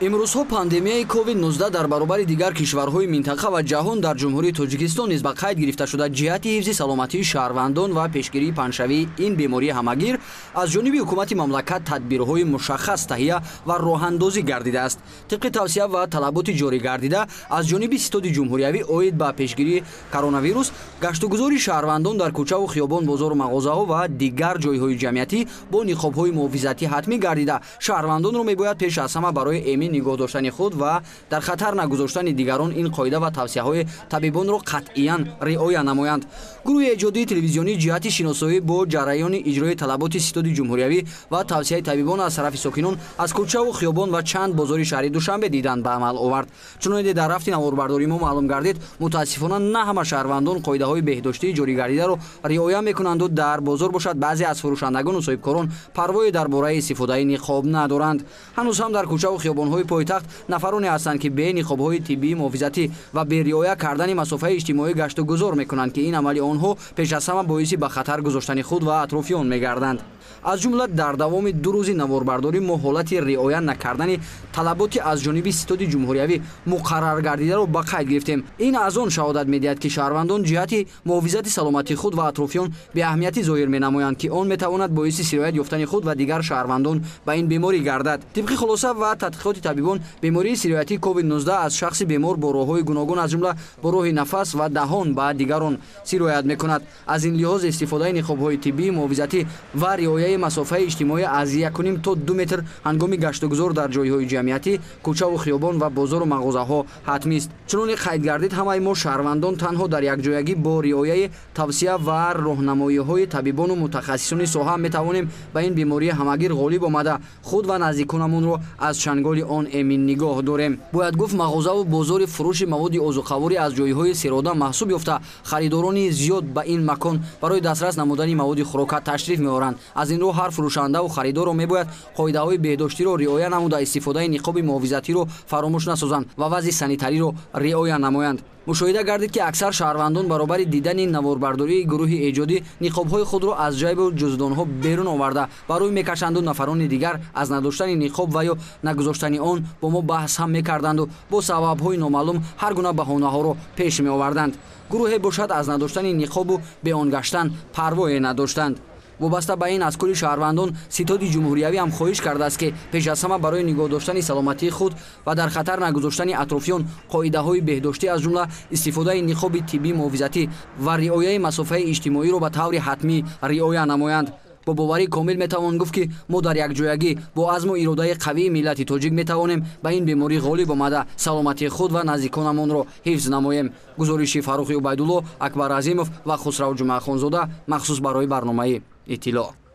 имрӯзҳо пандемияи COVID-19 дар баробари дигар кишварҳои минтақа ва ҷаҳон дар ҷумҳурии Тоҷикистон низ ба қайд гирифта шуда ҷиҳати ҳифзи саломатии шаҳрвандон ва пешгирии паншавии ин бемории ҳамагир аз ҷониби ҳукумати мамлакат тадбирҳои мушаххас таҳия ва роҳандозӣ гардидааст. Тибқи тавсия ва талаботи ҷорӣ гардида аз ҷониби Ситоди ҷумҳуриявӣ оид ба пешгирии коронавирус гаштугузори шаҳрвандон дар кӯчаву хиёбон, бозору мағозаҳо ва дигар ҷойҳои ҷамъиятӣ бо ниқобҳои муҳофизатӣ ҳатмӣ гардида шаҳрвандонро мебояд пеш аз ҳама барои нигоҳ доштани худ ва дар хатар нагузоштани дигарон ин қоида ва тавсияҳои табибонро қатъиян риоя намоянд. Гурӯҳи эҷодии телевизионӣ ҷиҳати шиносоӣ бо ҷараёни иҷрои талаботи Ситоди ҷумҳуриявӣ ва тавсияи табибон аз тарафи сокинон аз кӯчаву хиёбон ва чанд бозори шаҳри Душанбе дидан ба амал овард. Чуноне дар рафти наворбардорӣ мо маълум гардид, мутаассифона на ҳама шаҳрвандон қоидаҳои беҳдоштии ҷоригардидаро риоя мекунанду дар бозор бошад баъзе аз фурӯшандагону соҳибкорон парвое дар бораи истифодаи ниқоб надоранд. Ҳанӯз ҳам дар кӯчаву хиёбонҳои пойтахт нафароне ҳастанд ки бе ниқобҳои тиббии муҳофизатӣ ва бериоя кардани масофаи иҷтимоӣ гашту гузор мекунанд ки ин амали онҳо пеш аз ҳама боиси ба хатар гузоштани худ ва атрофиён мегарданд. Аз ҷумла дар давоми 2 рӯзи наворбардорӣ мо ҳолати риоя накардани талаботи аз ҷониби Ситоди ҷумҳуриявӣ муқаррар гардидаро ба қайд гирифтем. Ин аз он шаҳодат медиҳад ки шаҳрвандон ҷиҳати муҳофизати саломатии худ ва атрофиён беаҳамияти зоҳир менамоянд ки он метавонад боиси сироят ёфтани худ ва дигар шаҳрвандон ба ин беморӣ гардад. Тибқи хулоса ва тадқиқоти табибон, бемории сироятии COVID-19 аз шахси бемор бо роҳҳои гуногун аз ҷумла бо роҳи нафас ва даҳон ба дигарон сироят мекунад. Аз ин лиҳоз истифодаи ниқобҳои тиббии муҳофизатӣ ва риояи масофаи иҷтимоӣ аз 1.5 то 2 метр ҳангоми гаштугузор дар ҷойҳои ҷамъиятӣ, кӯчаву хиёбон ва бозору мағозаҳо ҳатмист. Чуноне қайд гардид, ҳамаи мо шаҳрвандон танҳо дар якҷоягӣ бо риояи тавсия ва роҳнамоиҳои табибону мутахассисони соҳа метавонем ба ин бемории ҳамагир ғолиб омада худ ва наздиконамонро аз чанголи он эмин нигоҳ дорем. Бояд гуфт мағозаву бозори фурӯши маводи озуқаворӣ аз ҷойҳои серода маҳсуб ёфта харидорони зиёд ба ин макон барои дастрас намудани маводи хӯрока ташриф меоранд. Аз ин роҳ ҳар фурӯшандаву харидорро мебояд қоидаҳои беҳдоштиро риоя намуда истифодаи ниқоби муҳофизатиро фаромӯш насозанд ва вазъи санитариро риоя намоянд. мушоҳида гардид ки аксар шаҳрвандон баробари дидани наворбардории гурӯҳи эҷодӣ ниқобҳои худро аз ҷайбу ҷузудонҳо берун оварда ба рӯй мекашанду нафарони дигар аз надоштани ниқоб ва ё нагузоштани он бо мо баҳс ҳам мекарданду бо сабабҳои номаълум ҳар гуна баҳонаҳоро пеш меоварданд. Гурӯҳе бошад аз надоштани ниқобу беон гаштан парвое надоштанд. Вобаста ба ин аз кули шаҳрвандон Ситоди ҷумҳуриявӣ ҳам хоҳиш кардааст ки пеш аз ҳама барои нигоҳ доштани саломатии худ ва дар хатар нагузоштани атрофиён қоидаҳои беҳдоштӣ аз ҷумла истифодаи ниқоби тиббии муҳофизатӣ ва риояи масофаи иҷтимоиро ба таври ҳатмӣ риоя намоянд. бо боварӣ комил метавон гуфт ки мо дар якҷоягӣ бо азму иродаи қавии миллати тоҷик метавонем ба ин беморӣ ғолиб омада саломатии худ ва наздиконамонро ҳифз намоем. гузориши Фаррухи Убайдулло, Акбар Азимов ва Хусрав Ҷумъахонзода махсус барои барномаи иттилоъ.